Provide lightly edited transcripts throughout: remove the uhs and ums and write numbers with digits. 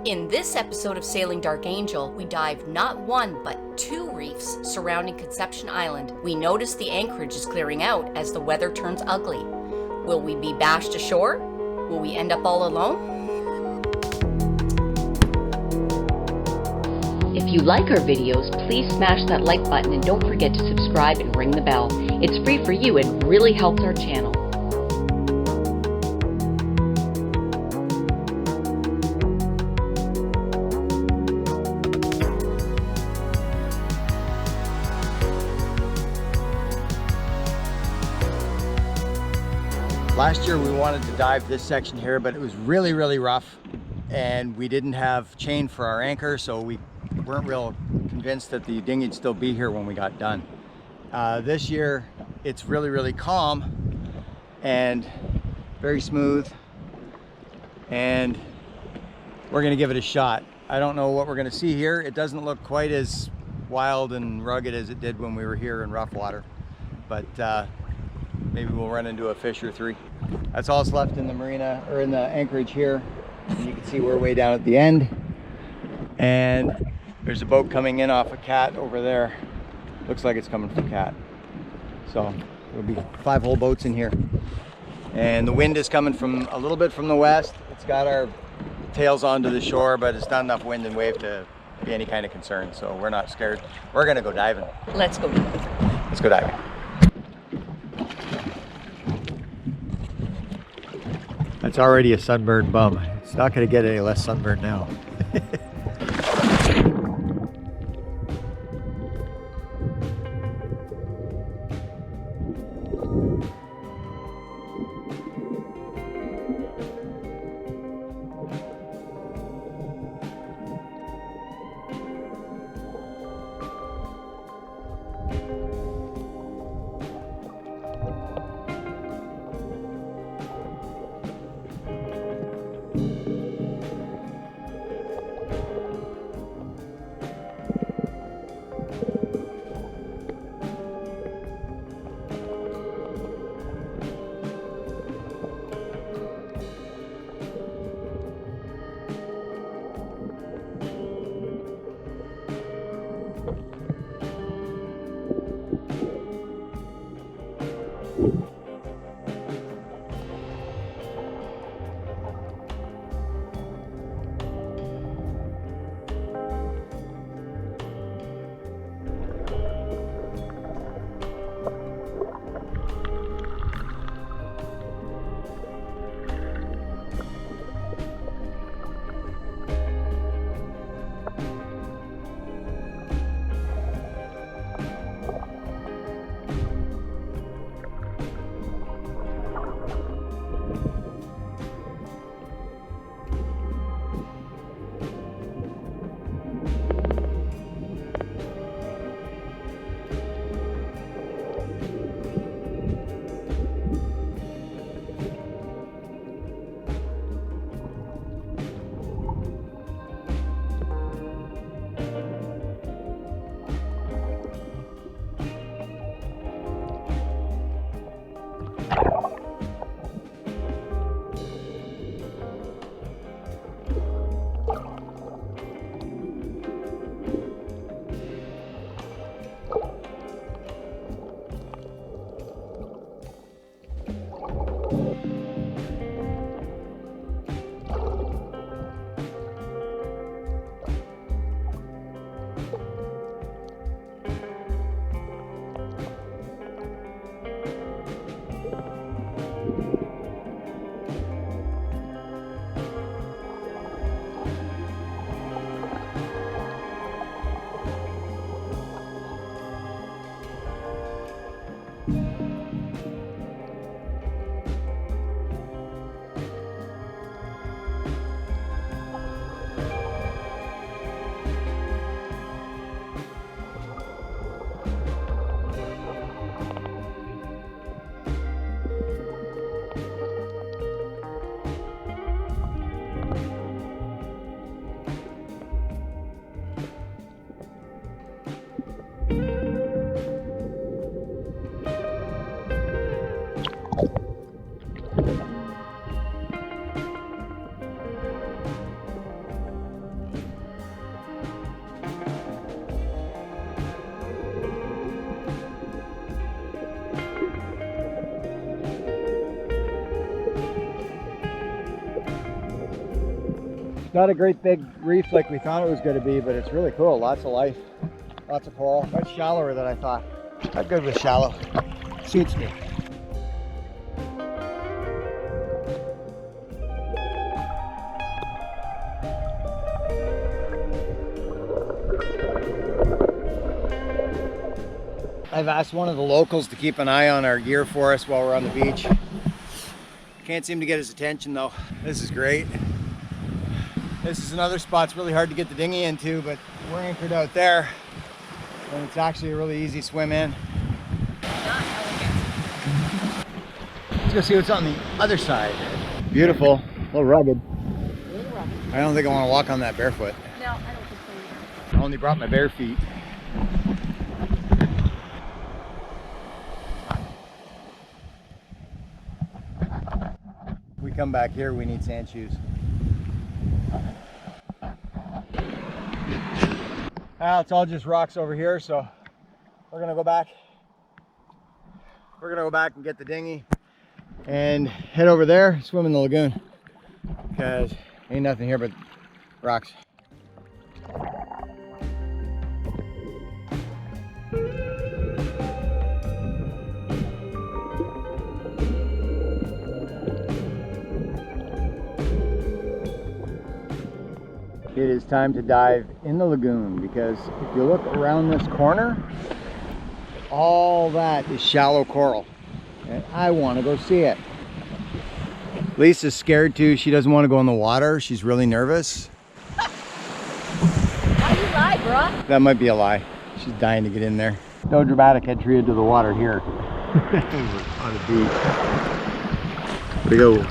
In this episode of Sailing Dark Angel, we dive not one, but two reefs surrounding Conception Island. We notice the anchorage is clearing out as the weather turns ugly. Will we be bashed ashore? Will we end up all alone? If you like our videos, please smash that like button and don't forget to subscribe and ring the bell. It's free for you and really helps our channel. Last year we wanted to dive this section here, but it was really rough and we didn't have chain for our anchor, so we weren't real convinced that the dinghy'd still be here when we got done. This year it's really calm and very smooth, and we're gonna give it a shot. I don't know what we're gonna see here. It doesn't look quite as wild and rugged as it did when we were here in rough water, but maybe we'll run into a fish or three. That's all that's left in the marina, or in the anchorage here. And you can see we're way down at the end. And there's a boat coming in off a Cat over there. Looks like it's coming from Cat. So there'll be 5 whole boats in here. And the wind is coming from a little bit from the west. It's got our tails onto the shore, but it's not enough wind and wave to be any kind of concern. So we're not scared. We're gonna go diving. Let's go diving. Let's go diving. That's already a sunburned bum. It's not going to get any less sunburned now. not a great big reef like we thought it was going to be, but it's really cool. Lots of life, lots of coral. Much shallower than I thought. Not good with shallow. Suits me. I've asked one of the locals to keep an eye on our gear for us while we're on the beach. Can't seem to get his attention though. This is great. This is another spot that's really hard to get the dinghy into, but we're anchored out there and it's actually a really easy swim in. Let's go see what's on the other side. Beautiful, a little rugged. I don't think I want to walk on that barefoot. No, I don't think so either. I only brought my bare feet. We come back here, we need sand shoes. Well, it's all just rocks over here, so we're gonna go back. We're gonna go back and get the dinghy and head over there, swim in the lagoon, because ain't nothing here but rocks. It is time to dive in the lagoon, because if you look around this corner, all that is shallow coral and I want to go see it. Lisa's scared too. She doesn't want to go in the water. She's really nervous. Why you lie, bruh? That might be a lie. She's dying to get in there. No dramatic entry into the water here. On the beach. Where'd we go?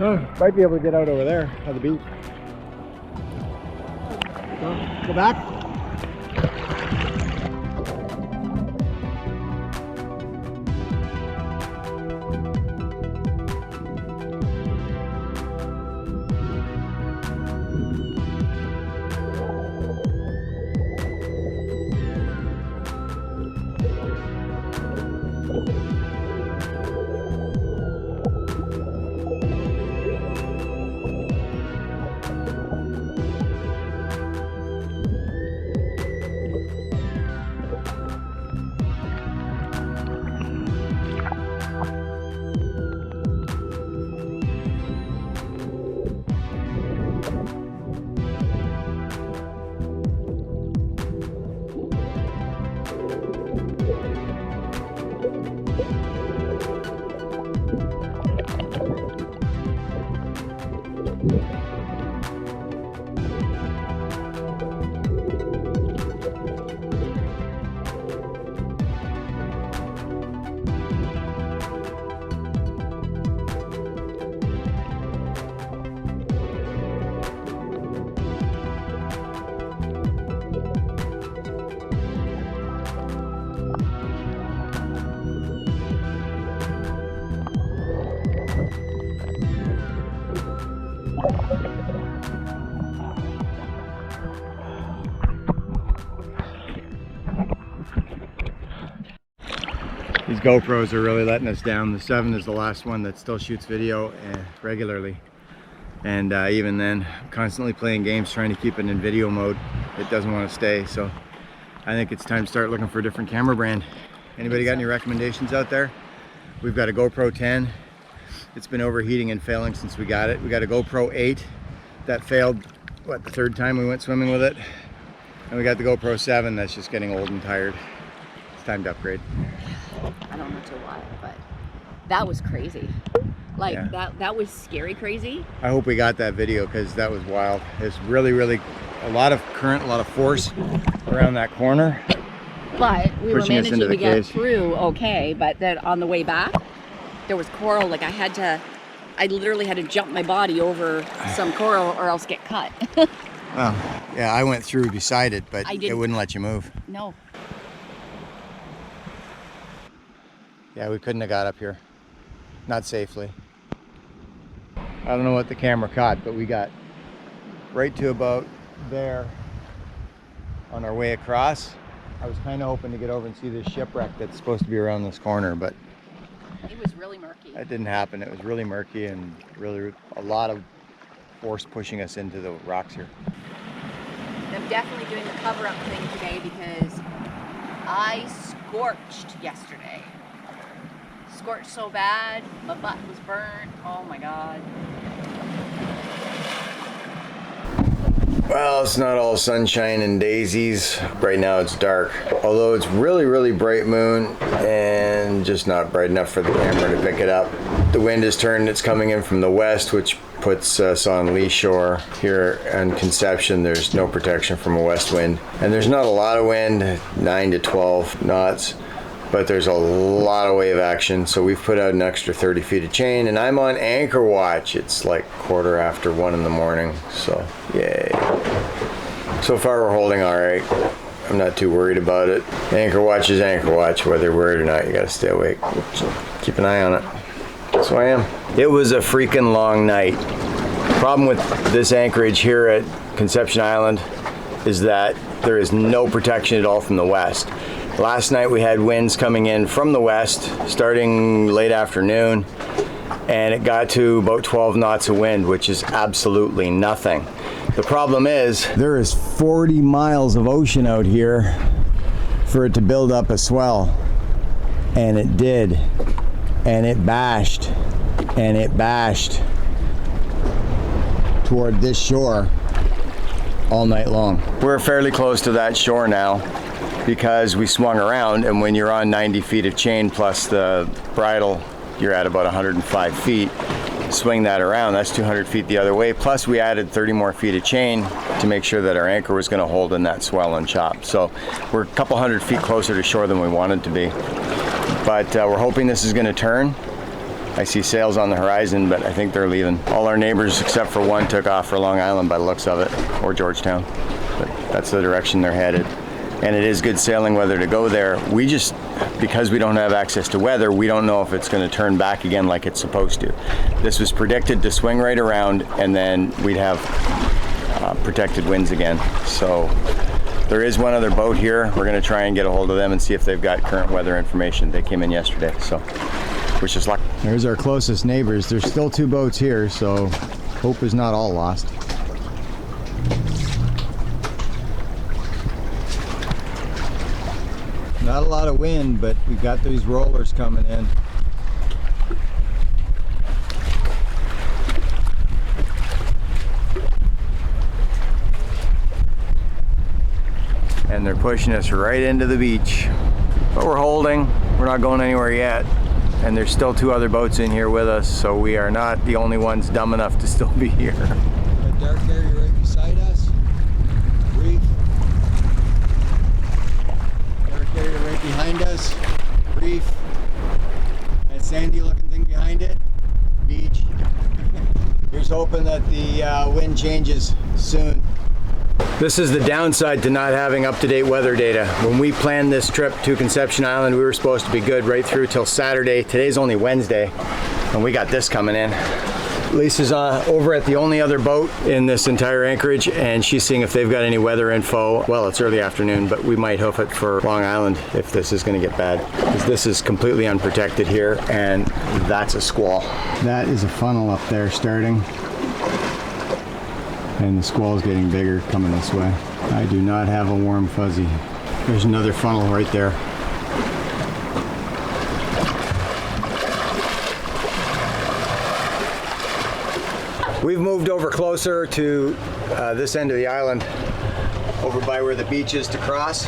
Oh, might be able to get out over there on the beach. Go back. These GoPros are really letting us down. The 7 is the last one that still shoots video regularly. And even then, I'm constantly playing games trying to keep it in video mode. It doesn't want to stay, so I think it's time to start looking for a different camera brand. Anybody got any recommendations out there? We've got a GoPro 10. It's been overheating and failing since we got it. We got a GoPro 8 that failed, what, the 3rd time we went swimming with it? And we got the GoPro 7 that's just getting old and tired. It's time to upgrade. I don't know to what, but that was crazy. Like, yeah. that was scary crazy. I hope we got that video because that was wild. It's really, really a lot of current, a lot of force around that corner. But we were managing to get through okay, but then on the way back, there was coral. Like I literally had to jump my body over some coral or else get cut. Well, yeah, I went through beside it, but it wouldn't let you move. No. Yeah, we couldn't have got up here. Not safely. I don't know what the camera caught, but we got right to about there on our way across. I was kind of hoping to get over and see this shipwreck that's supposed to be around this corner, but it was really murky. That didn't happen. It was really murky and really a lot of force pushing us into the rocks here. I'm definitely doing the cover-up thing today because I scorched yesterday. Scorched so bad, my butt was burned. Oh my God. Well, it's not all sunshine and daisies. Right now it's dark. Although it's really, really bright moon and just not bright enough for the camera to pick it up. The wind has turned, it's coming in from the west, which puts us on lee shore. Here in Conception, there's no protection from a west wind. And there's not a lot of wind, 9 to 12 knots. But there's a lot of wave action, so we've put out an extra 30 feet of chain, and I'm on anchor watch. It's like 1:15 in the morning, so yay. So far we're holding all right. I'm not too worried about it. Anchor watch is anchor watch, whether we're it or not, you gotta stay awake. So keep an eye on it. So I am. It was a freaking long night. Problem with this anchorage here at Conception Island is that there is no protection at all from the west. Last night we had winds coming in from the west starting late afternoon, and it got to about 12 knots of wind, which is absolutely nothing. The problem is there is 40 miles of ocean out here for it to build up a swell, and it did, and it bashed toward this shore all night long. We're fairly close to that shore now, because we swung around, and when you're on 90 feet of chain plus the bridle, you're at about 105 feet. Swing that around, that's 200 feet the other way, plus we added 30 more feet of chain to make sure that our anchor was going to hold in that swell and chop. So we're a couple hundred feet closer to shore than we wanted to be. But we're hoping this is going to turn. I see sails on the horizon, but I think they're leaving. All our neighbors except for one took off for Long Island by the looks of it, or Georgetown. But that's the direction they're headed. And it is good sailing weather to go there. We just, because we don't have access to weather, we don't know if it's going to turn back again like it's supposed to. This was predicted to swing right around, and then we'd have protected winds again. So there is one other boat here. We're going to try and get a hold of them and see if they've got current weather information. They came in yesterday, so wish us luck. There's our closest neighbors. There's still 2 boats here, so hope is not all lost. Not a lot of wind, but we've got these rollers coming in. And they're pushing us right into the beach. But we're holding, we're not going anywhere yet. And there's still 2 other boats in here with us, so we are not the only ones dumb enough to still be here. A dark area right beside us. Reef. Area right behind us, reef, that sandy looking thing behind it, beach. Here's hoping that the wind changes soon. This is the downside to not having up-to-date weather data. When we planned this trip to Conception Island, we were supposed to be good right through till Saturday. Today's only Wednesday, and we got this coming in. Lisa's over at the only other boat in this entire anchorage, and she's seeing if they've got any weather info. Well, it's early afternoon, but we might hoof it for Long Island if this is going to get bad, because this is completely unprotected here, and that's a squall. That is a funnel up there starting, and the squall is getting bigger coming this way. I do not have a warm fuzzy. There's another funnel right there. We've moved over closer to this end of the island, over by where the beach is to cross.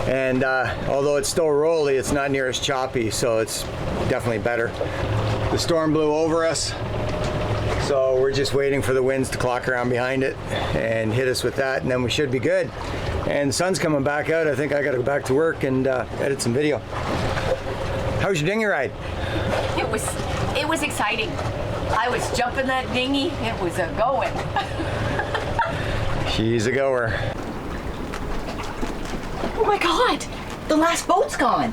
And although it's still rolly, it's not near as choppy, so it's definitely better. The storm blew over us, so we're just waiting for the winds to clock around behind it and hit us with that, and then we should be good. And the sun's coming back out. I think I gotta go back to work and edit some video. How's your dinghy ride? It was exciting. I was jumping that dinghy. It was a going. She's a goer. Oh my God, the last boat's gone.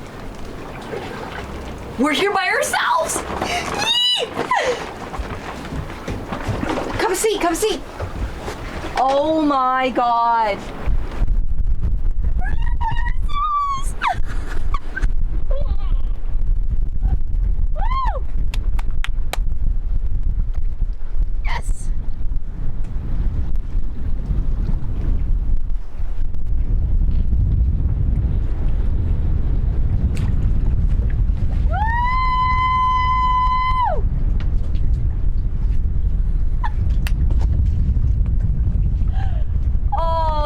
We're here by ourselves. Come see, come see. Oh my God.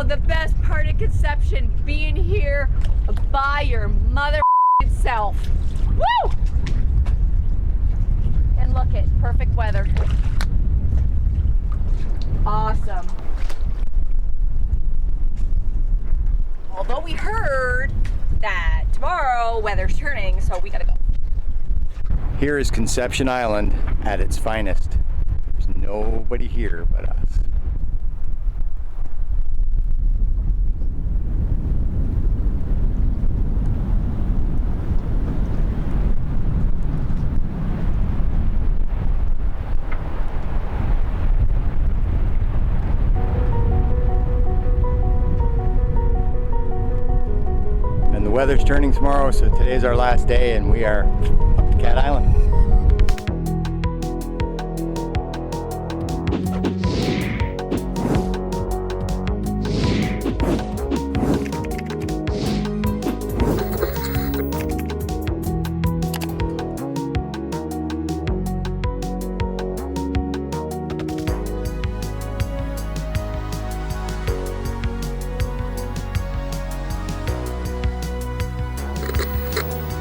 The best part of conception, being here by your mother self. Woo! And look at perfect weather. Awesome. Although we heard that tomorrow weather's turning, so we gotta go. Here is Conception Island at its finest. There's nobody here but us. The weather's turning tomorrow, so today's our last day and we are up to Cat Island.